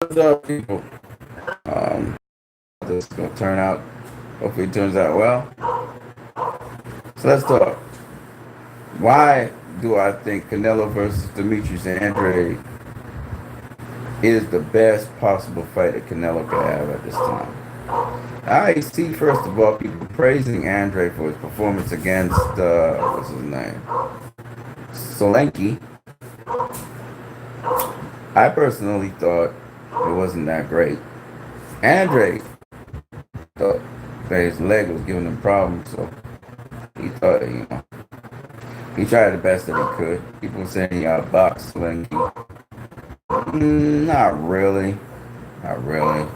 What's up, people? Um, this is gonna turn out. Hopefully, it turns out well. So let's talk. Why do I think Canelo versus Demetrius Andrade is the best possible fight that Canelo could have at this time? I see, first of all, people praising Andrade for his performance against what's his name, Solanke. I personally thought it wasn't that great. Andrade thought that his leg was giving him problems, so he thought, he tried the best that he could. People were saying he outboxed Solanke. Not really. Not really.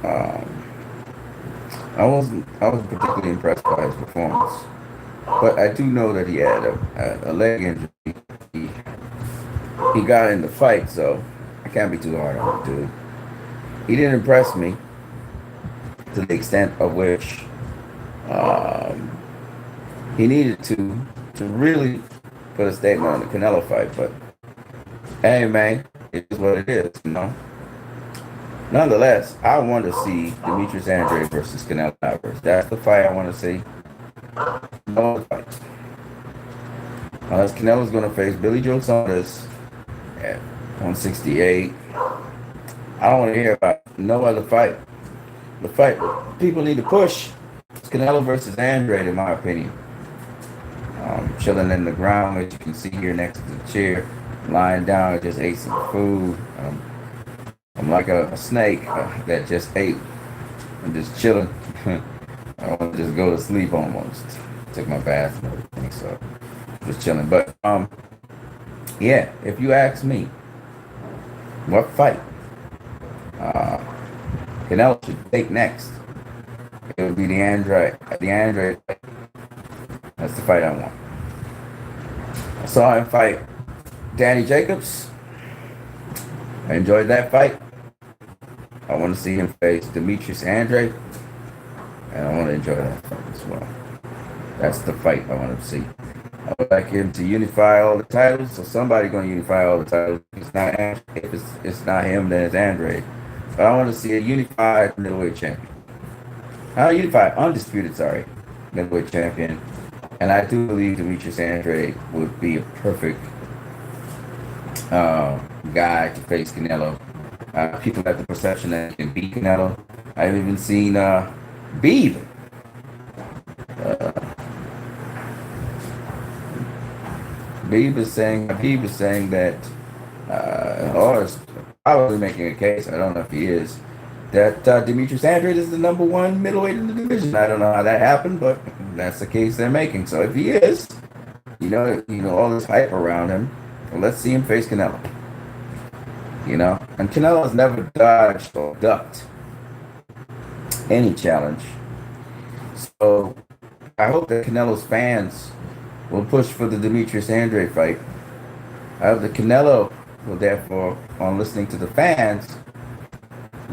Um, I wasn't particularly impressed by his performance, but I do know that he had a leg injury. He, he got in the fight, so I can't be too hard on the dude. He didn't impress me to the extent of which um, he needed to really put a statement on the Canelo fight. But hey, man, it is what it is. Nonetheless, I want to see Demetrius Andrade versus Canelo Alvarez. That's the fight I want to see. No other fights. Unless Canelo's going to face Billy Joe Saunders at 168. I don't want to hear about no other fight. The fight people need to push is Canelo versus Andrade, in my opinion. Chilling in the ground, as you can see here next to the chair, lying down. I just ate some food. I'm like a snake that just ate. I'm just chilling. I want to just go to sleep almost. Took my bath and everything, so just chilling. But yeah, if you ask me, what fight uh, Canelo should take next, it would be the Andrade. The Andrade fight. That's the fight I want. I saw him fight Danny Jacobs. I enjoyed that fight. I want to see him face Demetrius Andrade, and I want to enjoy that fight as well. That's the fight I want to see. I would like him to unify all the titles, so somebody's going to unify all the titles. If it's not him, then it's Andrade. But I want to see a unified middleweight champion. Not unified, undisputed, middleweight champion. And I do believe Demetrius Andrade would be a perfect guy to face Canelo. People have the perception that he can beat Canelo. I've even seen Beeb. Beeb is saying that, or is probably making a case. I don't know if he is, that Demetrius Andrade is the number one middleweight in the division. I don't know how that happened, but that's the case they're making. So if he is, all this hype around him, well, let's see him face Canelo. And Canelo's never dodged or ducked any challenge. So I hope that Canelo's fans will push for the Demetrius Andrade fight. I hope that Canelo will therefore, on listening to the fans,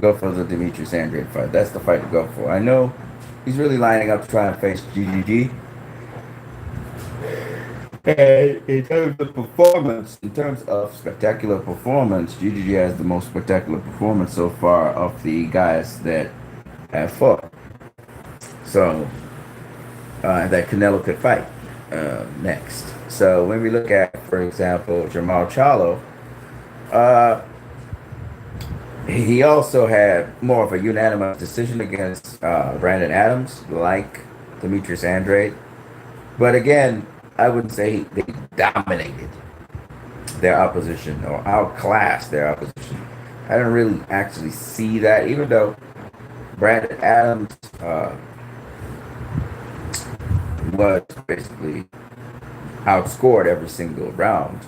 go for the Demetrius Andrade fight. That's the fight to go for. I know he's really lining up to try and face GGG. And in terms of spectacular performance, GGG has the most spectacular performance so far of the guys that have fought. So that Canelo could fight next. So when we look at, for example, Jamal Charlo, he also had more of a unanimous decision against Brandon Adams, like Demetrius Andrade. But again, I wouldn't say they dominated their opposition or outclassed their opposition. I didn't really actually see that, even though Brandon Adams was basically outscored every single round.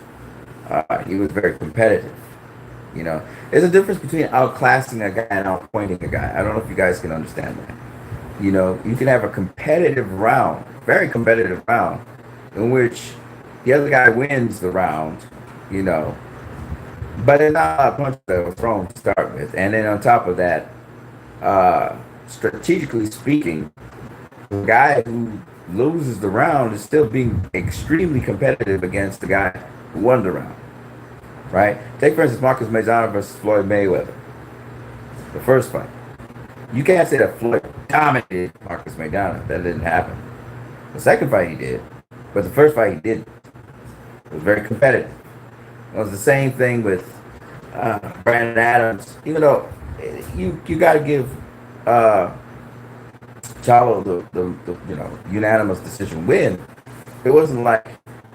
He was very competitive. There's a difference between outclassing a guy and outpointing a guy. I don't know if you guys can understand that. You can have a competitive round, very competitive round, in which the other guy wins the round, but it's not a punch that was thrown to start with. And then on top of that, strategically speaking, the guy who loses the round is still being extremely competitive against the guy who won the round, right? Take for instance Marcus Maidana versus Floyd Mayweather, the first fight. You can't say that Floyd dominated Marcus Maidana. That didn't happen. The second fight he did, but the first fight he didn't. It was very competitive. It was the same thing with Brandon Adams. Even though you got to give uh, Chalo the unanimous decision win, it wasn't like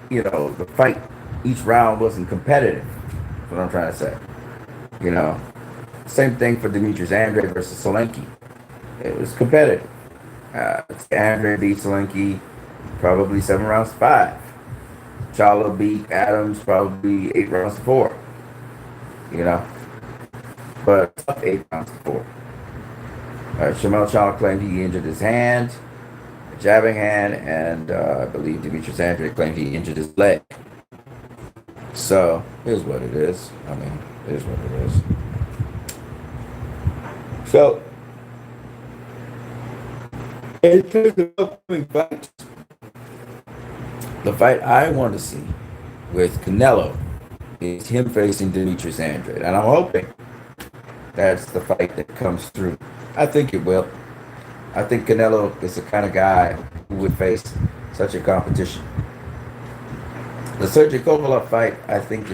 the fight each round wasn't competitive. That's what I'm trying to say. You know, same thing for Demetrius Andrade versus Solanke. It was competitive. Andrade beat Solanke probably 7 rounds to 5. Charlo beat Adams probably 8 rounds to 4. You know, but 8 rounds to 4. Shamel Charlo claimed he injured his hand, a jabbing hand, and I believe Demetrius Andrade claimed he injured his leg. So here's what it is. I mean, here's what it is. So in terms of upcoming fights, the fight I want to see with Canelo is him facing Demetrius Andrade, and I'm hoping that's the fight that comes through. I think it will. I think Canelo is the kind of guy who would face such a competition. The Sergey Kovalev fight, I think,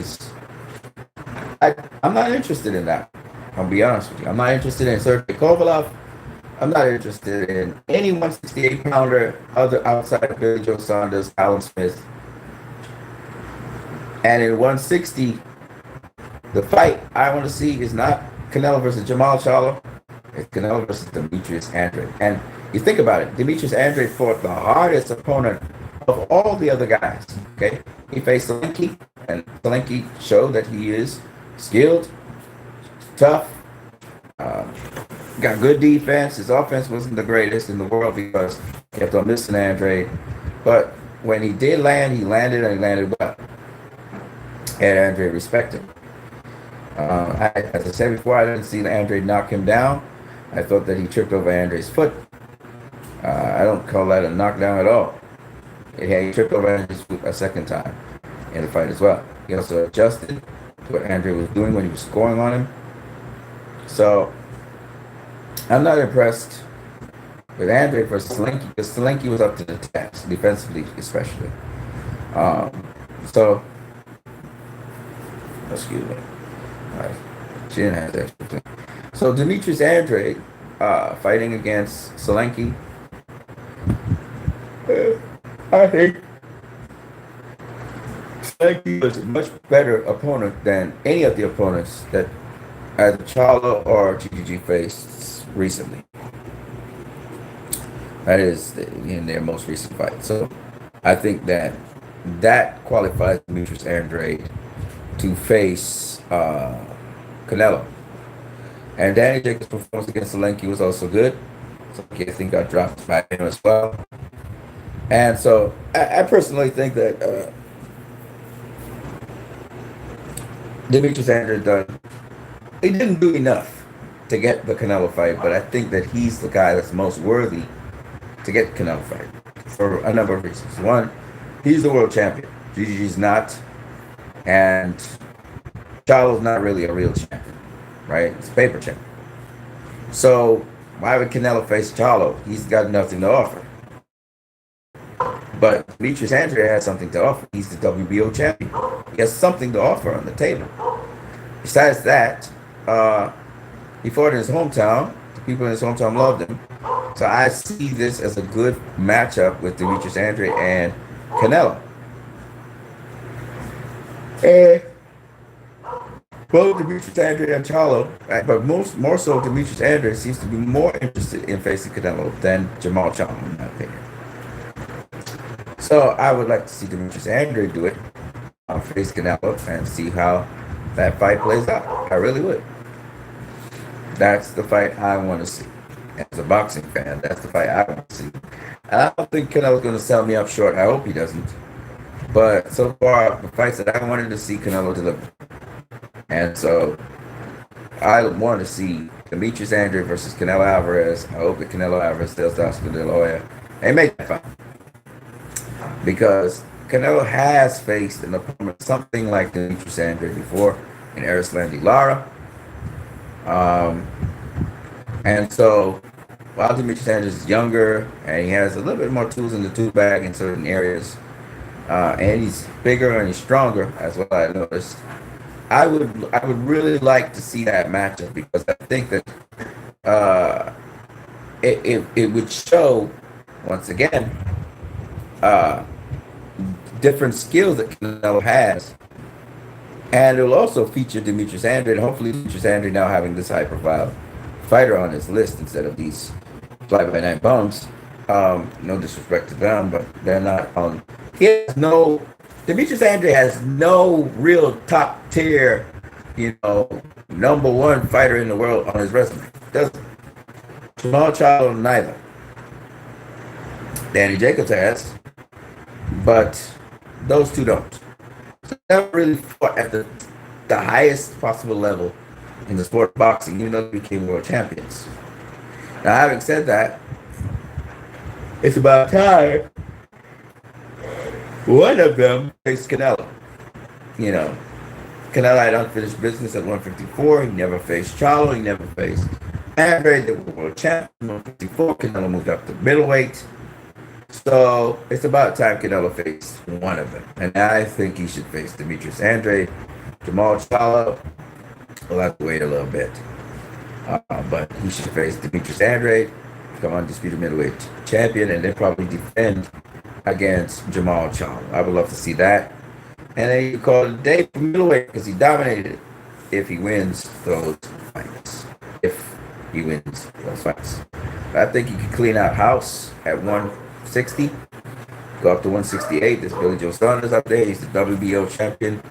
I'm not interested in that. I'll be honest with you. I'm not interested in Sergey Kovalev. I'm not interested in any 168-pounder outside of Billy Joe Saunders, Alan Smith. And in 160, the fight I want to see is not Canelo versus Jamal Charlo. It's Canelo versus Demetrius Andrade. And you think about it, Demetrius Andrade fought the hardest opponent of all the other guys. Okay, he faced Solanke, and Solanke showed that he is skilled, tough, got good defense. His offense wasn't the greatest in the world because he kept on missing Andrade. But when he did land, he landed, and he landed well. And Andrade respected him. As I said before, I didn't see Andrade knock him down. I thought that he tripped over Andrade's foot. I don't call that a knockdown at all. He tripped over Andrade's foot a second time in the fight as well. He also adjusted to what Andrade was doing when he was scoring on him. So I'm not impressed with Andrade versus Solanke because Solanke was up to the task, defensively especially. Excuse me. She didn't have that extra thing. So Demetrius Andrade fighting against Solanke. I think Solanke was a much better opponent than any of the opponents that either Charlo or GGG faced recently. That is in their most recent fight. So I think that qualifies Demetrius Andrade to face Canelo. And Danny Jacobs' performance against Solanke was also good. So I think got dropped by him as well. And so I personally think that Demetrius Andrade he didn't do enough to get the Canelo fight, but I think that he's the guy that's most worthy to get the Canelo fight for a number of reasons. One, he's the world champion. GGG's not. And Charlo's not really a real champion, right? It's a paper champion. So why would Canelo face Charlo? He's got nothing to offer. But Demetrius Andrade has something to offer. He's the WBO champion. He has something to offer on the table. Besides that, he fought in his hometown. The people in his hometown loved him. So I see this as a good matchup with Demetrius Andrade and Canelo. And both Demetrius Andrade and Charlo, but more so Demetrius Andrade seems to be more interested in facing Canelo than Jamal Charlo, in my opinion. So I would like to see Demetrius Andrade do it, face Canelo, and see how that fight plays out. I really would. That's the fight I want to see. As a boxing fan, that's the fight I want to see. And I don't think Canelo's going to sell me up short. I hope he doesn't. But so far, the fights that I wanted to see Canelo deliver. And so I want to see Demetrius Andrade versus Canelo Alvarez. I hope that Canelo Alvarez tells Oscar De La Hoya and make that fight. Because Canelo has faced an opponent something like Demetrius Andrade before in Erislandy Lara. Um, and so while Demetrius Andrade is younger and he has a little bit more tools in the tool bag in certain areas, and he's bigger and he's stronger, as well I noticed. I would really like to see that matchup because I think that uh, it would show once again uh, different skills that Canelo has, and it will also feature Demetrius Andrade. Hopefully, Demetrius Andrade now having this high-profile fighter on his list instead of these fly-by-night bums. No disrespect to them, but they're not on. He has no. Demetrius Andrade has no real top-tier, number one fighter in the world on his resume. Doesn't. Jamal Charlo neither. Danny Jacobs has, but those two don't. Never really fought at the highest possible level in the sport of boxing, even though they became world champions. Now, having said that, it's about time one of them faced Canelo. Canelo had unfinished business at 154. He never faced Charlo. He never faced Andrade. They were world champions at 154. Canelo moved up to middleweight. So it's about time Canelo faced one of them. And I think he should face Demetrius Andrade. Jamal Charlo will have to wait a little bit. But he should face Demetrius Andrade, become undisputed middleweight champion, and then probably defend against Jamal Charlo. I would love to see that. And then you call it a day for middleweight because he dominated it if he wins those fights. If he wins those fights. But I think he could clean out house at 160, go up to 168. There's Billy Joe Saunders up there. He's the WBO champion.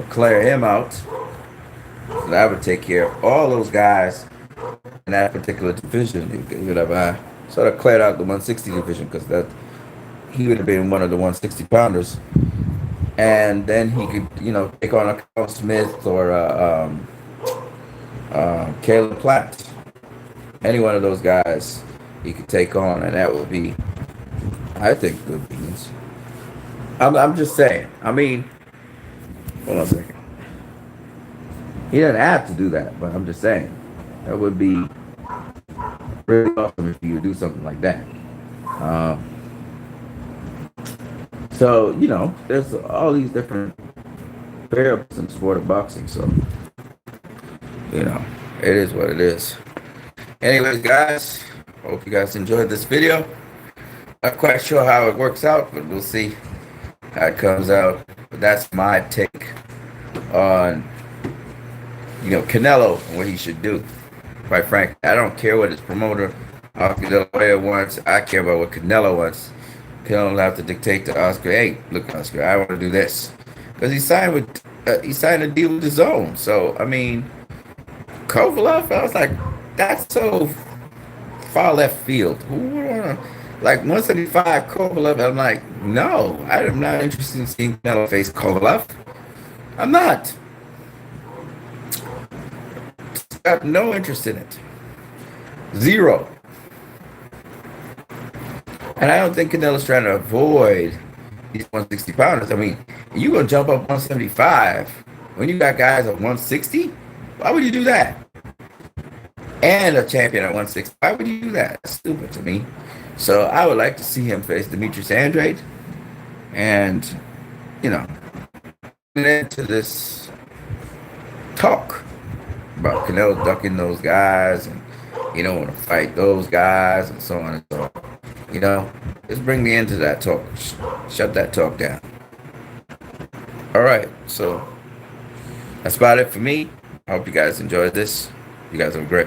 Clear him out. So that would take care of all those guys in that particular division. He would have sort of cleared out the 160 division because he would have been one of the 160 pounders. And then he could, take on a Carl Smith or Caleb Platt. Any one of those guys he could take on, and that would be, I think, good beans. I'm just saying. I mean, hold on a second. He doesn't have to do that, but I'm just saying. That would be really awesome if you would do something like that. So, there's all these different variables in the sport of boxing. So, it is what it is. Anyways, guys, hope you guys enjoyed this video. Not quite sure how it works out, but we'll see how it comes out. But that's my take on, Canelo and what he should do. Quite frankly, I don't care what his promoter, Oscar De La Hoya, wants. I care about what Canelo wants. Canelo will have to dictate to Oscar, hey, look, Oscar, I want to do this. Because he signed a deal with his own. So, I mean, Kovalev, I was like, that's so far left field. Who would want to, like 175 Kovalev? I'm like, no, I'm not interested in seeing Canelo face Kovalev. I'm not. I have no interest in it. Zero. And I don't think Canelo's trying to avoid these 160 pounders. I mean, you going to jump up 175 when you got guys at 160? Why would you do that? And a champion at 160. Why would you do that? That's stupid to me. So I would like to see him face Demetrius Andrade. And, get into this talk about Canelo ducking those guys and you don't want to fight those guys and so on and so on. Just bring me into that talk. Shut that talk down. All right, so that's about it for me. I hope you guys enjoyed this. You guys have a great